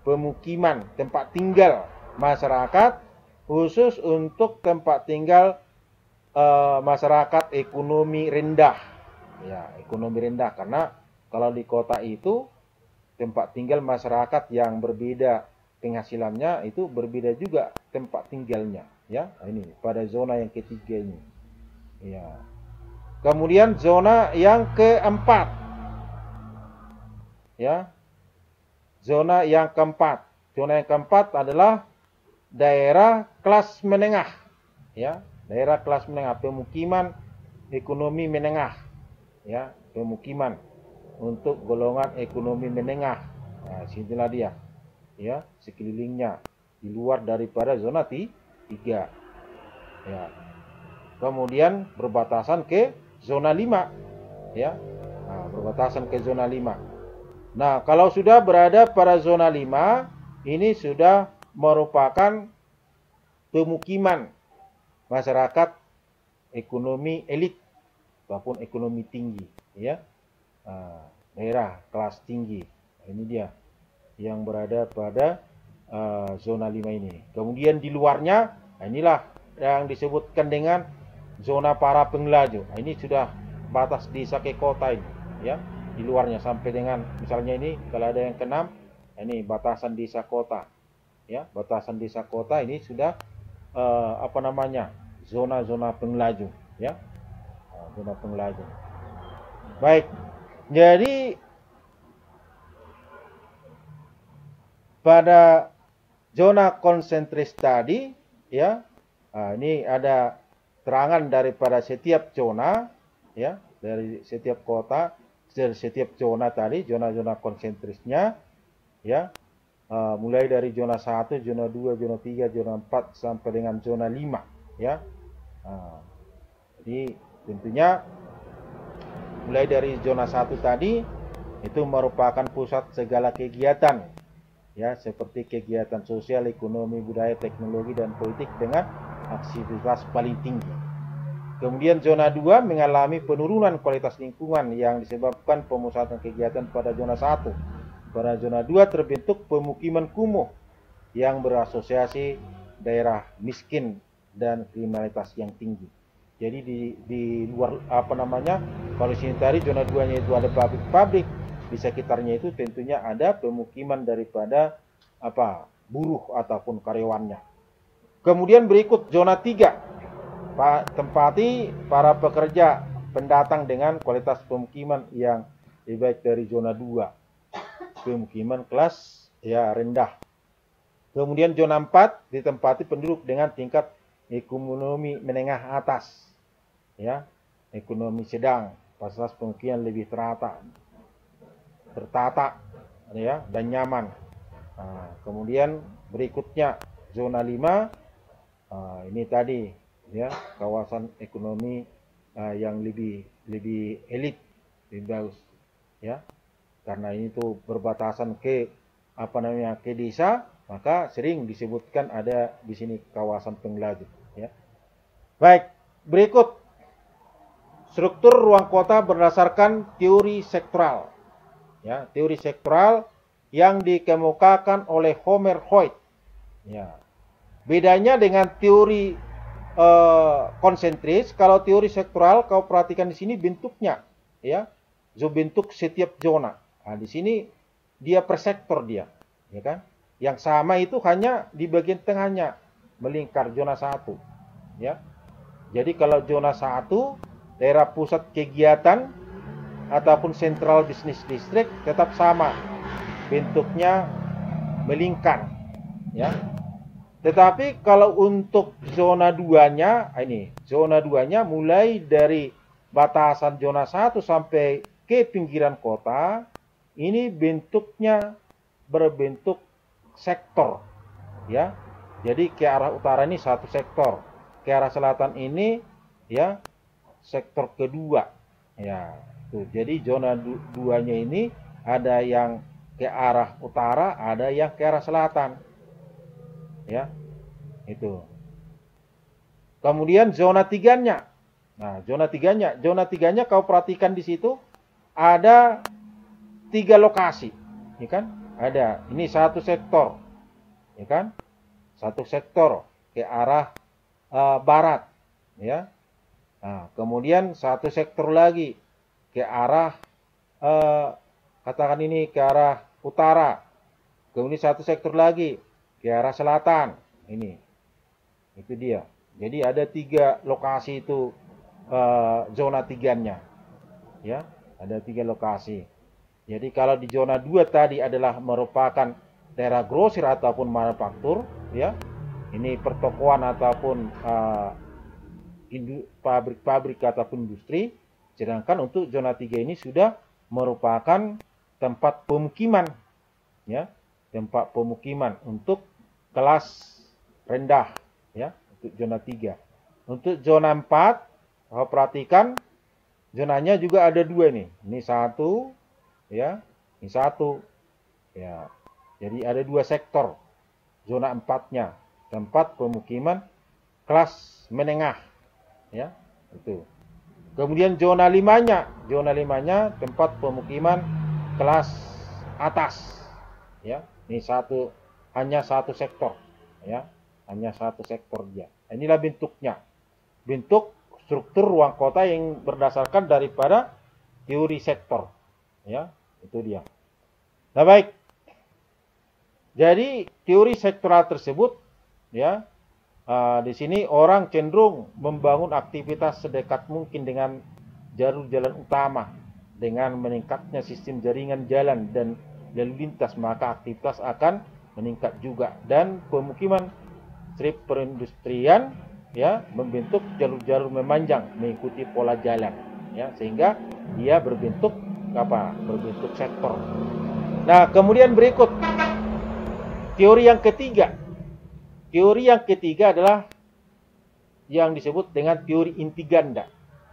pemukiman, tempat tinggal masyarakat, khusus untuk tempat tinggal masyarakat ekonomi rendah, ya, ekonomi rendah. Karena kalau di kota itu tempat tinggal masyarakat yang berbeda penghasilannya itu berbeda juga tempat tinggalnya, ya. Ini pada zona yang ketiga ini, ya. Kemudian zona yang keempat, ya, zona yang keempat adalah daerah kelas menengah, ya, daerah kelas menengah, pemukiman ekonomi menengah, ya, pemukiman untuk golongan ekonomi menengah. Nah, sinilah dia, ya, sekelilingnya di luar daripada zona 3, ya. Kemudian berbatasan ke zona 5, ya. Nah, berbatasan ke zona 5. Nah, kalau sudah berada pada zona 5, ini sudah merupakan pemukiman masyarakat ekonomi elit ataupun ekonomi tinggi, ya. Daerah kelas tinggi. Ini dia yang berada pada zona 5 ini. Kemudian di luarnya, inilah yang disebutkan dengan zona para pengelaju. Ini sudah batas desa ke kota ini, ya. Di luarnya sampai dengan misalnya ini kalau ada yang keenam, ini batasan desa kota, ya. Batasan desa kota ini sudah zona-zona pengelaju, ya. Zona pengelaju. Baik. Jadi pada zona konsentris tadi, ya, ini ada terangan daripada setiap zona, ya, dari setiap kota, dari setiap zona tadi, zona-zona konsentrisnya, ya, mulai dari zona 1, zona 2, zona 3, zona 4 sampai dengan zona 5, ya. Jadi tentunya mulai dari zona 1 tadi itu merupakan pusat segala kegiatan, ya, seperti kegiatan sosial, ekonomi, budaya, teknologi, dan politik dengan aktivitas paling tinggi. Kemudian zona 2 mengalami penurunan kualitas lingkungan yang disebabkan pemusatan kegiatan pada zona 1. Pada zona 2 terbentuk pemukiman kumuh yang berasosiasi daerah miskin dan kriminalitas yang tinggi. Jadi di luar kalau di sini tadi zona 2-nya itu ada pabrik-pabrik, di sekitarnya itu tentunya ada pemukiman daripada buruh ataupun karyawannya. Kemudian berikut zona 3, tempati para pekerja pendatang dengan kualitas pemukiman yang lebih baik dari zona 2, pemukiman kelas rendah. Kemudian zona 4 ditempati penduduk dengan tingkat ekonomi menengah atas, ya, ekonomi sedang, fasilitas pemukiman lebih tertata, ya, dan nyaman. Kemudian berikutnya zona 5, ini tadi, ya, kawasan ekonomi yang lebih elit, lebih bagus, ya, karena ini tuh berbatasan ke ke desa, maka sering disebutkan ada di sini kawasan pengelaju, ya. Baik, berikut struktur ruang kota berdasarkan teori sektoral, ya, teori sektoral yang dikemukakan oleh Homer Hoyt, ya. Bedanya dengan teori konsentris, kalau teori sektoral kau perhatikan di sini bentuknya, ya, bentuk setiap zona. Nah, di sini dia per sektor dia, ya kan? Yang sama itu hanya di bagian tengahnya melingkar zona 1, ya. Jadi kalau zona 1 daerah pusat kegiatan ataupun central business district tetap sama bentuknya melingkar, ya. Tetapi kalau untuk zona 2-nya, ini zona 2-nya mulai dari batasan zona 1 sampai ke pinggiran kota, ini bentuknya berbentuk sektor, ya. Jadi ke arah utara ini satu sektor, ke arah selatan ini, ya, sektor kedua, ya. Tuh, jadi zona 2-nya ini ada yang ke arah utara, ada yang ke arah selatan, ya, itu. Kemudian zona 3-nya, nah zona 3-nya kau perhatikan di situ ada 3 lokasi, ya kan? Ada, ini satu sektor, ya kan? Satu sektor ke arah barat, ya. Nah, kemudian satu sektor lagi ke arah katakan ini ke arah utara. Kemudian satu sektor lagi ke arah selatan. Ini, itu dia. Jadi ada 3 lokasi itu zona 3-nya, ya. Ada 3 lokasi. Jadi kalau di zona 2 tadi adalah merupakan daerah grosir ataupun manufaktur, ya. Ini pertokoan ataupun pabrik-pabrik ataupun industri. Sedangkan untuk zona 3 ini sudah merupakan tempat pemukiman, ya. Tempat pemukiman untuk kelas rendah, ya, untuk zona 3. Untuk zona 4, perhatikan zonanya juga ada 2 nih. Ini 1, ya, ini 1, ya. Jadi ada 2 sektor zona 4-nya. tempat pemukiman kelas menengah, ya, itu. Kemudian zona 5-nya tempat pemukiman kelas atas, ya. Ini hanya satu sektor, ya, hanya satu sektor dia. Inilah bentuknya, bentuk struktur ruang kota yang berdasarkan daripada teori sektor, ya, itu dia. Nah, baik. Jadi teori sektoral tersebut, ya, di sini orang cenderung membangun aktivitas sedekat mungkin dengan jalur jalan utama. Dengan meningkatnya sistem jaringan jalan dan lalu lintas, maka aktivitas akan meningkat juga. Dan pemukiman strip perindustrian, ya, membentuk jalur-jalur memanjang mengikuti pola jalan, ya, sehingga dia berbentuk apa? Berbentuk sektor. Nah, kemudian berikut teori yang ketiga. Teori yang ketiga adalah yang disebut dengan teori inti ganda,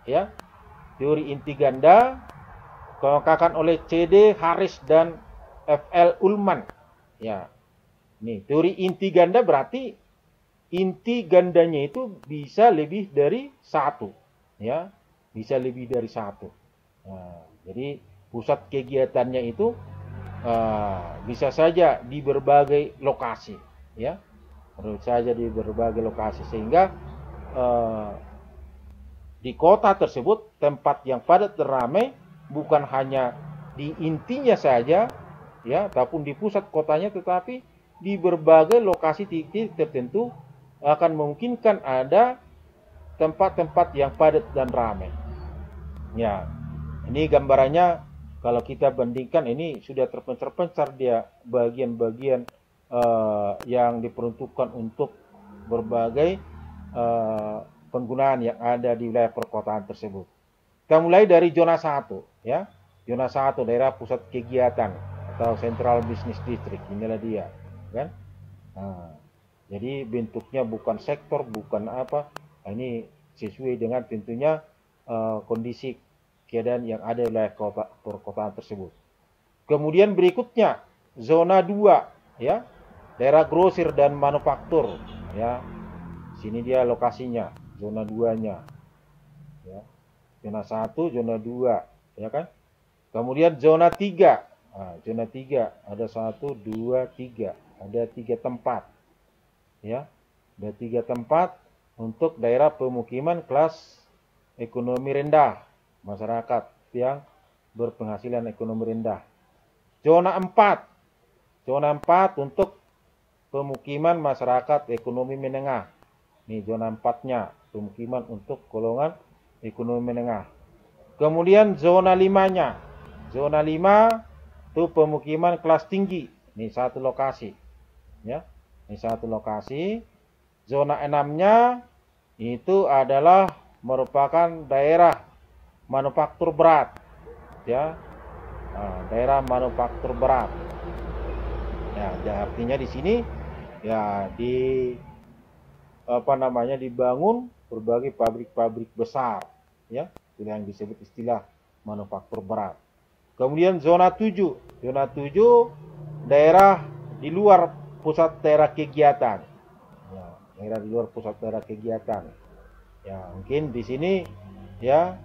ya. Teori inti ganda dikemukakan oleh C.D. Harris dan F.L. Ullman. Ya. Nih, teori inti ganda berarti inti gandanya itu bisa lebih dari satu, ya. Bisa lebih dari satu. Nah, jadi pusat kegiatannya itu bisa saja di berbagai lokasi, ya. Bisa saja di berbagai lokasi, sehingga di kota tersebut tempat yang padat dan ramai bukan hanya di intinya saja, ya, ataupun di pusat kotanya, tetapi di berbagai lokasi titik tertentu akan memungkinkan ada tempat-tempat yang padat dan ramai. Ya, ini gambarannya kalau kita bandingkan, ini sudah terpencar-pencar dia bagian-bagian yang diperuntukkan untuk berbagai penggunaan yang ada di wilayah perkotaan tersebut. Kita mulai dari zona 1, ya. Zona 1 daerah pusat kegiatan atau Central Business District. Inilah dia, kan? Nah, jadi bentuknya bukan sektor, bukan apa. Nah, ini sesuai dengan tentunya kondisi keadaan yang ada di wilayah perkotaan tersebut. Kemudian berikutnya zona 2, ya. Daerah grosir dan manufaktur, ya. Sini dia lokasinya, zona 2-nya. Ya. Zona 1, zona 2, ya kan? Kemudian zona 3. Nah, zona 3 ada 1, 2, 3. Ada 3 tempat. Ya. Ada 3 tempat untuk daerah pemukiman kelas ekonomi rendah, masyarakat yang berpenghasilan ekonomi rendah. Zona 4. Zona 4 untuk pemukiman masyarakat ekonomi menengah. Ini zona 4-nya, pemukiman untuk golongan ekonomi menengah. Kemudian zona 5-nya. Zona 5 itu pemukiman kelas tinggi. Ini satu lokasi, ya. Ini satu lokasi. Zona 6-nya itu adalah merupakan daerah manufaktur berat, ya. Nah, daerah manufaktur berat. Ya, artinya di sini ya dibangun berbagai pabrik-pabrik besar, ya, itu yang disebut istilah manufaktur berat. Kemudian zona 7. Zona 7 daerah di luar pusat daerah kegiatan. Ya, daerah di luar pusat daerah kegiatan. Ya, mungkin di sini, ya,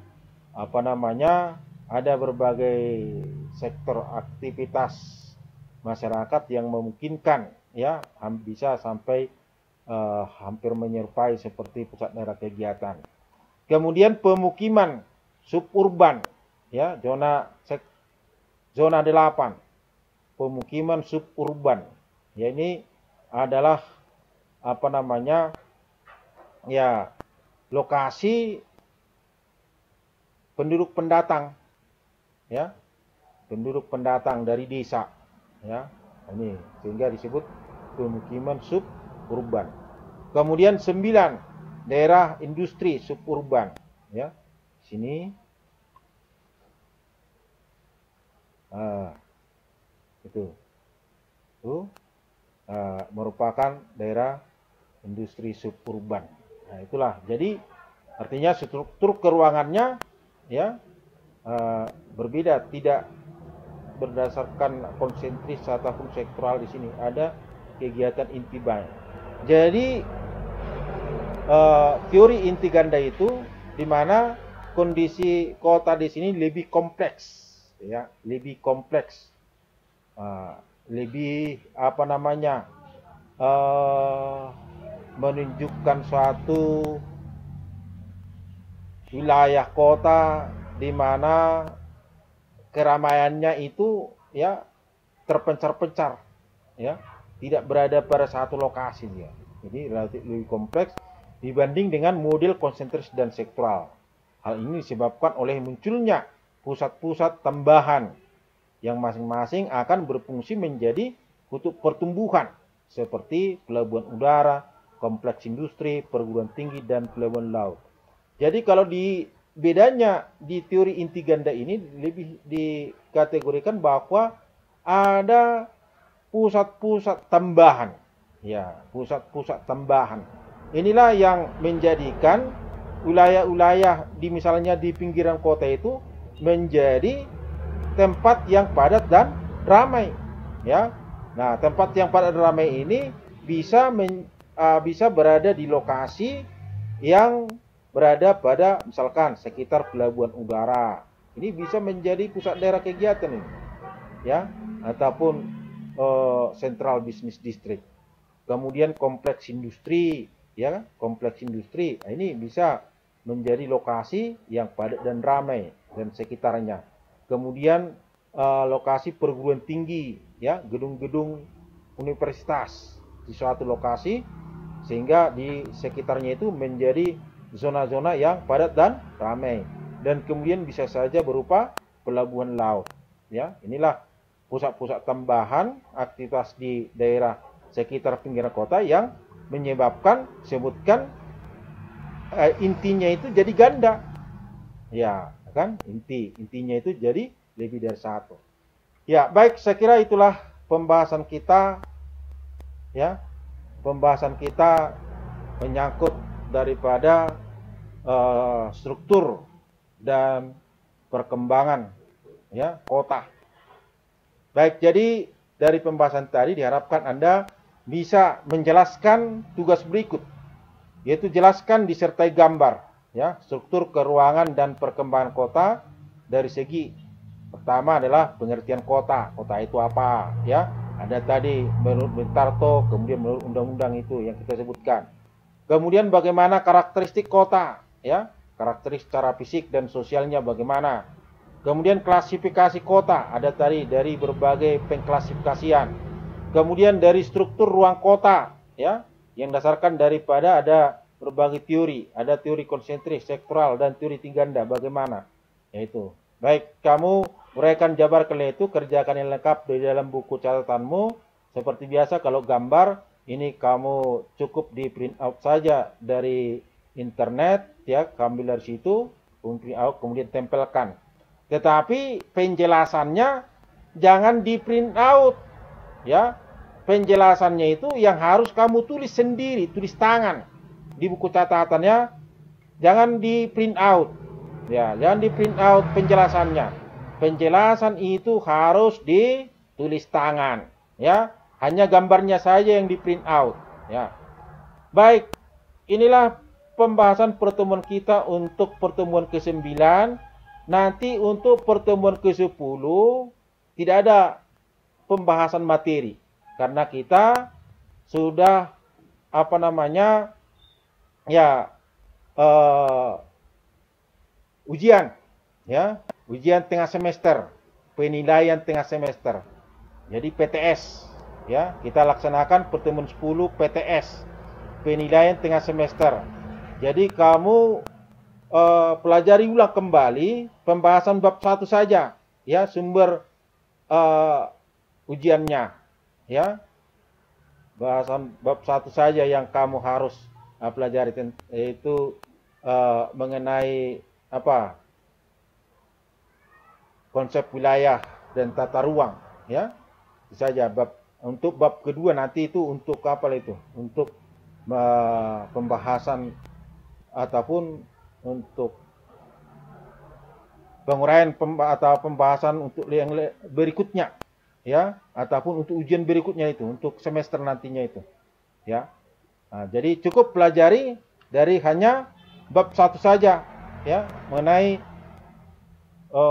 ada berbagai sektor aktivitas masyarakat yang memungkinkan, ya, bisa sampai hampir menyerupai seperti pusat daerah kegiatan. Kemudian pemukiman suburban, ya, zona 8. Pemukiman suburban. Ya, ini adalah ya, lokasi penduduk pendatang, ya. Penduduk pendatang dari desa, ya. Ini sehingga disebut pemukiman suburban. Kemudian 9, daerah industri suburban, ya. Sini itu merupakan daerah industri suburban. Nah, itulah. Jadi artinya struktur keruangannya, ya, berbeda, tidak berdasarkan konsentris ataupun sektoral. Di sini ada kegiatan inti banyak. Jadi teori inti ganda itu di mana kondisi kota di sini lebih kompleks, ya, lebih kompleks, lebih apa namanya, menunjukkan suatu wilayah kota di mana keramaiannya itu ya terpencar-pencar, ya, tidak berada pada satu lokasi dia. Jadi relatif lebih kompleks dibanding dengan model konsentris dan sektoral. Hal ini disebabkan oleh munculnya pusat-pusat tambahan yang masing-masing akan berfungsi menjadi kutub pertumbuhan seperti pelabuhan udara, kompleks industri, perguruan tinggi, dan pelabuhan laut. Jadi kalau di bedanya di teori inti ganda ini lebih dikategorikan bahwa ada pusat-pusat tambahan. Ya, pusat-pusat tambahan. Inilah yang menjadikan wilayah-wilayah di misalnya di pinggiran kota itu menjadi tempat yang padat dan ramai. Ya. Nah, tempat yang padat dan ramai ini bisa berada di lokasi yang berada pada misalkan sekitar pelabuhan udara. Ini bisa menjadi pusat daerah kegiatan ini, ya, ataupun central business district. Kemudian kompleks industri, ya, kompleks industri. Nah, ini bisa menjadi lokasi yang padat dan ramai dan sekitarnya. Kemudian lokasi perguruan tinggi, ya, gedung-gedung universitas di suatu lokasi sehingga di sekitarnya itu menjadi zona-zona yang padat dan ramai. Dan kemudian bisa saja berupa pelabuhan laut, ya. Inilah pusat-pusat tambahan aktivitas di daerah sekitar pinggiran kota yang menyebabkan sebutkan intinya itu jadi ganda, ya kan, intinya itu jadi lebih dari satu. Ya, baik, saya kira itulah pembahasan kita, ya, pembahasan kita menyangkut daripada struktur dan perkembangan, ya, kota. Baik, jadi dari pembahasan tadi diharapkan Anda bisa menjelaskan tugas berikut, yaitu jelaskan disertai gambar, ya, struktur keuangan dan perkembangan kota dari segi pertama adalah pengertian kota. Kota itu apa, ya? Ada tadi menurut Bentarto, kemudian menurut undang-undang itu yang kita sebutkan. Kemudian bagaimana karakteristik kota, ya? Karakteristik secara fisik dan sosialnya bagaimana? Kemudian klasifikasi kota, ada tadi dari berbagai pengklasifikasian. Kemudian dari struktur ruang kota, ya, yang dasarkan daripada ada berbagai teori, ada teori konsentris, sektoral, dan teori tinganda, bagaimana? Yaitu, baik, kamu uraikan jabarkan itu, kerjakan yang lengkap di dalam buku catatanmu. Seperti biasa, kalau gambar, ini kamu cukup di print out saja dari internet, ya, ambil dari situ, print out, kemudian tempelkan. Tetapi penjelasannya jangan di print out, ya. Penjelasannya itu yang harus kamu tulis sendiri, tulis tangan di buku catatannya, jangan di print out, ya, jangan di print out penjelasannya. Penjelasan itu harus ditulis tangan, ya. Hanya gambarnya saja yang di print out, ya. Baik, inilah pembahasan pertemuan kita untuk pertemuan ke-9. Nanti untuk pertemuan ke-10 tidak ada pembahasan materi karena kita sudah apa namanya, ya, ujian, ya, ujian tengah semester, penilaian tengah semester. Jadi PTS, ya, kita laksanakan pertemuan 10 PTS, penilaian tengah semester. Jadi kamu pelajari ulang kembali pembahasan bab 1 saja, ya, sumber ujiannya, ya. Bahasan bab 1 saja yang kamu harus pelajari, yaitu mengenai apa? Konsep wilayah dan tata ruang, ya. Itu saja bab. Untuk bab kedua nanti itu untuk apa itu? Untuk pembahasan ataupun untuk penguraian atau pembahasan untuk yang berikutnya, ya, ataupun untuk ujian berikutnya itu, untuk semester nantinya itu, ya. Nah, jadi cukup pelajari dari hanya bab 1 saja, ya, mengenai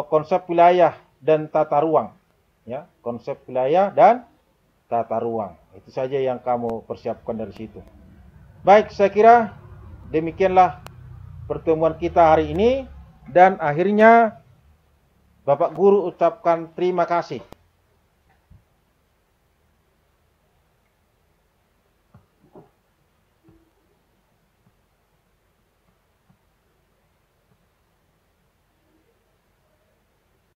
konsep wilayah dan tata ruang, ya, konsep wilayah dan tata ruang. Itu saja yang kamu persiapkan dari situ. Baik, saya kira demikianlah pertemuan kita hari ini, dan akhirnya Bapak Guru ucapkan terima kasih